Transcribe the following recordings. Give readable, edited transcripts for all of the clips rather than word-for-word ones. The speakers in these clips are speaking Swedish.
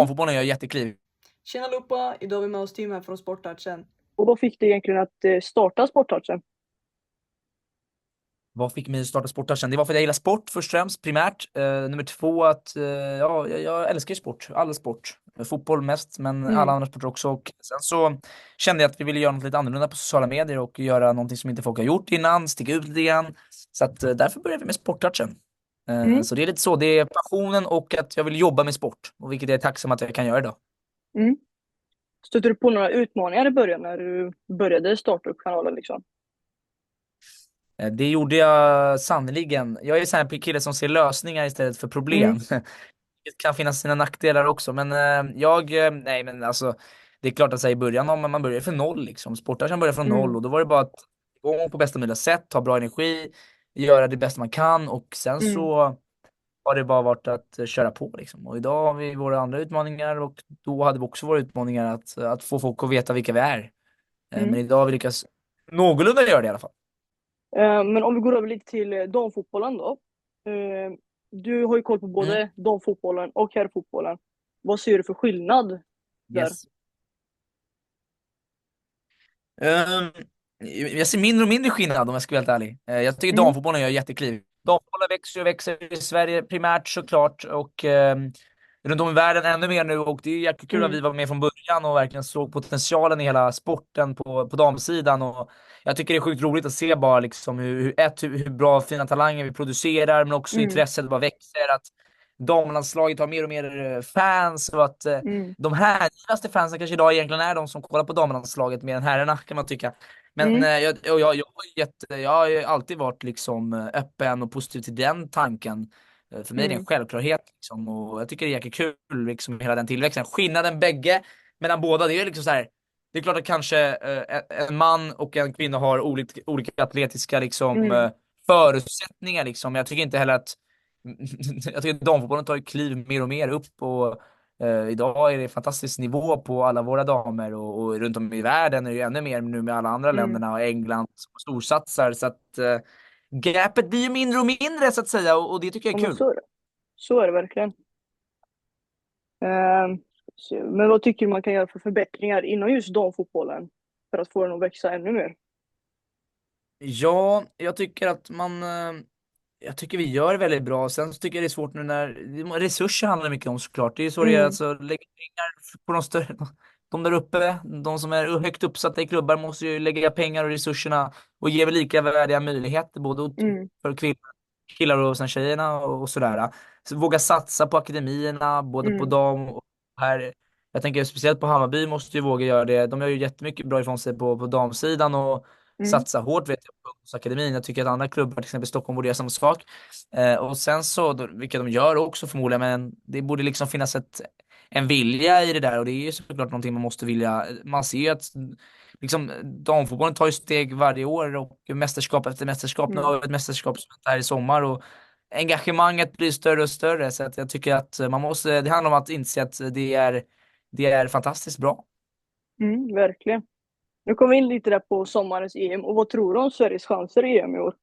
damfotbollen gör jättekliv. Tjena Lupa, idag är vi med oss Tim här från Sporttouchen. Och vad fick dig egentligen att starta Sporttouchen? Vad fick mig att starta Sporttouchen? Det var för att jag gillar sport först och främst, primärt. Nummer två att ja, jag älskar ju sport, all sport. Fotboll mest, men alla andra sporter också. Och sen så kände jag att vi ville göra något lite annorlunda på sociala medier och göra någonting som inte folk har gjort innan, sticka ut lite grann. Så att därför började vi med Sporttouchen. Så det är lite så, det är passionen och att jag vill jobba med sport. Och vilket jag är tacksam att jag kan göra idag. Mm. Stötte du på några utmaningar i början när du började starta upp kanalen liksom? Det gjorde jag sannoliken. Jag är en kille som ser lösningar istället för problem. Det kan finnas sina nackdelar också, men nej men alltså det är klart att säga i början om man börjar från noll liksom. Sporttouchen börjar från noll och då var det bara att gå på bästa möjliga sätt, ta bra energi, göra det bästa man kan och sen så har det bara varit att köra på liksom. Och idag har vi våra andra utmaningar och då hade vi också våra utmaningar att få folk att veta vilka vi är. Men idag har vi lyckats någorlunda göra det i alla fall. Men om vi går över lite till damfotbollen då. Du har ju koll på både damfotbollen och herrfotbollen. Vad ser du för skillnad där? Yes. Jag ser mindre och mindre skillnad om jag ska vara helt ärlig. Jag tycker damfotbollen gör jättekliv. Damfotbollen växer och växer i Sverige primärt såklart och runt om i världen ännu mer nu och det är jättekul att vi var med från början och verkligen såg potentialen i hela sporten på damsidan och jag tycker det är sjukt roligt att se bara liksom hur bra fina talanger vi producerar men också intresset bara växer att damlandslaget har mer och mer fans och att de härligaste fansen kanske idag egentligen är de som kollar på damlandslaget mer än herrarna kan man tycka. Men jag har alltid varit liksom öppen och positiv till den tanken. För mig är det en självklarhet liksom, och jag tycker det är jättekul liksom, hela den tillväxten. Skillnaden bägge mellan båda det är liksom så här. Det är klart att kanske en man och en kvinna har olika atletiska liksom, förutsättningar liksom. Jag tycker inte heller att jag tycker att damfotbollen tar kliv mer och mer upp och idag är det fantastisk nivå på alla våra damer och runt om i världen är det ju ännu mer nu med alla andra länderna och England som storsatsar så att gapet blir ju mindre och mindre så att säga och det tycker jag är kul. Så är det verkligen. Men vad tycker du man kan göra för förbättringar inom just damfotbollen för att få den att växa ännu mer? Ja, jag tycker att jag tycker vi gör det väldigt bra. Sen så tycker jag det är svårt nu när resurser handlar mycket om såklart. Det är så det är alltså lägga pengar på de större, de där uppe, de som är högt uppsatta i klubbar måste ju lägga pengar och resurserna och ge väl lika värdiga möjligheter både för killar och sen tjejerna och sådär. Så våga satsa på akademierna både på dam och här. Jag tänker speciellt på Hammarby måste ju våga göra det. De gör ju jättemycket bra ifrån sig på damsidan och satsa hårt vet jag på ungdomsakademin. Jag tycker att andra klubbar, till exempel Stockholm, borde göra samma sak. Och sen så, vilket de gör också förmodligen, men det borde liksom finnas en vilja i det där och det är ju såklart någonting man måste vilja. Man ser ju att liksom, damfotbollen tar ju steg varje år och mästerskap efter mästerskap. Nu har vi ett mästerskap som är här i sommar och engagemanget blir större och större så att jag tycker att det handlar om att inse att det är fantastiskt bra. Verkligen. Nu kommer vi in lite där på sommarens EM och vad tror du om Sveriges chanser i EM i år?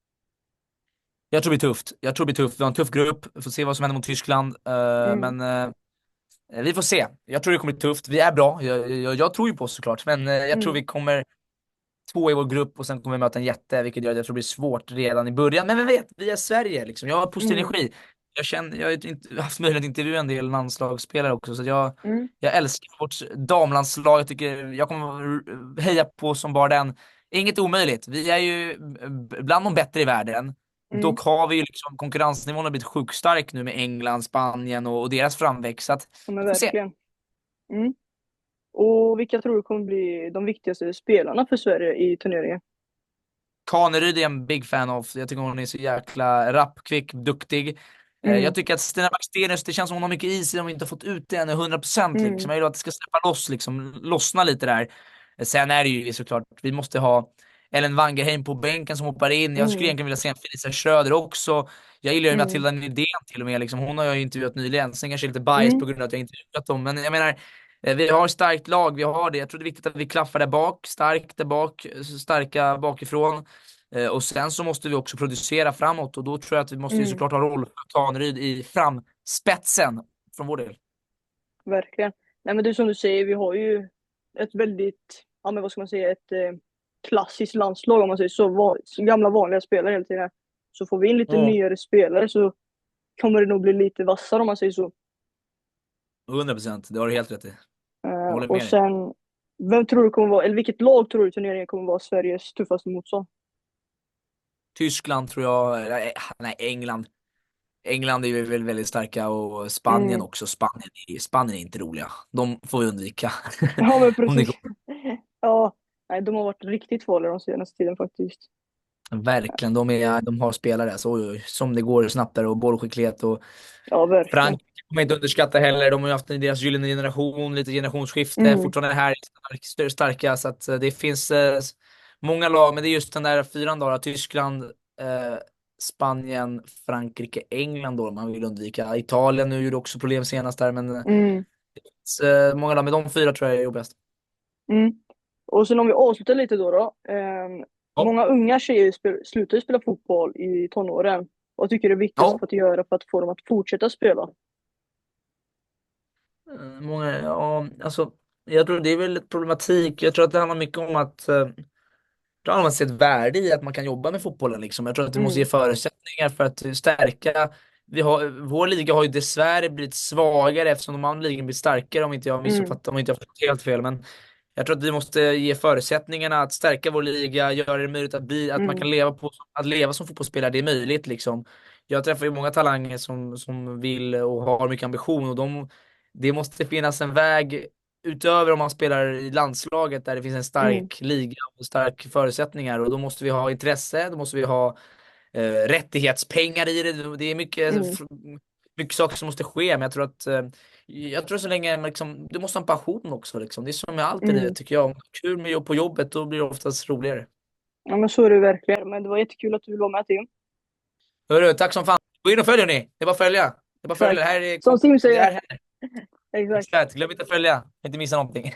Jag tror det blir tufft. Vi har en tuff grupp. Vi får se vad som händer mot Tyskland. Men vi får se. Jag tror det kommer bli tufft. Vi är bra. Jag tror ju på oss såklart. Men jag tror vi kommer två i vår grupp och sen kommer vi möta en jätte. Vilket gör att jag tror det blir svårt redan i början. Men vem vet, vi är Sverige liksom. Jag har positiv energi. Jag har inte haft möjlighet att intervjua en del landslagsspelare också. Så jag älskar vårt damlandslag. Jag tycker jag kommer heja på som bara den. Inget omöjligt. Vi är ju bland de bättre i världen. Dock har vi ju liksom konkurrensnivån har blivit sjukt stark nu med England, Spanien och deras framväxt. Men verkligen. Och vilka tror du kommer bli de viktigaste spelarna för Sverige i turneringen? Kaneryd är en big fan of. Jag tycker hon är så jäkla rapp, kvick, duktig. Jag tycker att Stina Blackstenius, det känns som hon har mycket is i om vi inte har fått ut det ännu 100% liksom. Jag vill att det ska släppa loss liksom, lossna lite där. Sen är det ju såklart, vi måste ha Ellen Wangerheim på bänken som hoppar in. Jag skulle egentligen vilja se en Felicia Schröder också. Jag gillar ju Matilda Nydén till och med liksom. Hon har jag intervjuat nyligen. Sen kanske lite bias på grund av att jag intervjuat dem. Men jag menar, vi har ett starkt lag, vi har det. Jag tror det är viktigt att vi klaffar där bak, starkt där bak, starka bakifrån. Och sen så måste vi också producera framåt och då tror jag att vi måste ju såklart ha roll för Kaneryd i framspetsen från vår del. verkligen. Nej men det är som du säger, vi har ju ett väldigt, ja men vad ska man säga, ett klassiskt landslag om man säger så, så gamla vanliga spelare hela tiden. Så får vi in lite Ja, nyare spelare så kommer det nog bli lite vassare om man säger så. 100%. Det har du helt rätt i. Jag håller Och med dig. sen, vem tror du kommer vara, eller vilket lag tror du i turneringen kommer vara Sveriges tuffaste motstånd? Tyskland tror jag, nej England. England är ju väl väldigt starka och Spanien Mm. också. Spanien är inte roliga. De får vi undvika. Ja men Om det precis. går. Ja, nej de har varit riktigt farliga de senaste tiden faktiskt. Verkligen, de har spelare alltså, oj, oj, som det går snabbt där och bollskicklighet och Ja verkligen. Frankrike kommer man inte underskatta heller. De har ju haft deras gyllene generation, lite generationsskifte, Mm. fortfarande här starka så att det finns många lag, men det är just den där fyran då, Tyskland, Spanien, Frankrike, England då man vill undvika. Italien nu gjorde också problem senast där, men Mm. många lag, men de fyra tror jag är jobbigast. Mm. Och sen om vi avslutar lite då. Ja. Många unga tjejer slutar ju spela fotboll i tonåren. Vad tycker du är viktigast Ja. för att göra för att få dem att fortsätta spela? Många, ja, alltså, jag tror det är väl ett problematik. Jag tror att det handlar mycket om att då har man sett värde i att man kan jobba med fotbollen liksom. Jag tror att du måste ge Mm. förutsättningar för att stärka. Vår liga har ju dessvärre blivit svagare eftersom de andra ligorna blir starkare om inte jag har Mm. missuppfattat, om inte jag har förstått helt fel. Men jag tror att vi måste ge förutsättningarna att stärka vår liga, göra det möjligt att man Mm. kan att leva som fotbollsspelare, det är möjligt liksom. Jag träffar ju många talanger som vill och har mycket ambition och det måste finnas en väg utöver om man spelar i landslaget där det finns en Mm. stark liga och starka förutsättningar och då måste vi ha intresse, då måste vi ha rättighetspengar i det. Det är Mm. mycket saker som måste ske, men jag tror så länge liksom, du måste ha en passion också liksom. Det är som med allt i livet Mm. tycker jag. Om du har kul med jobb på jobbet då blir det oftast roligare. Ja men så är det verkligen. Men det var jättekul att du ville vara med Tim. Hörru, tack som fan. Gå in och följ ni. Det är bara att följa. Det är bara att följa. Exakt. Det här är Som Tim det säger. här händer. Exakt. Exakt. Glöm inte att följa. Inte missa någonting.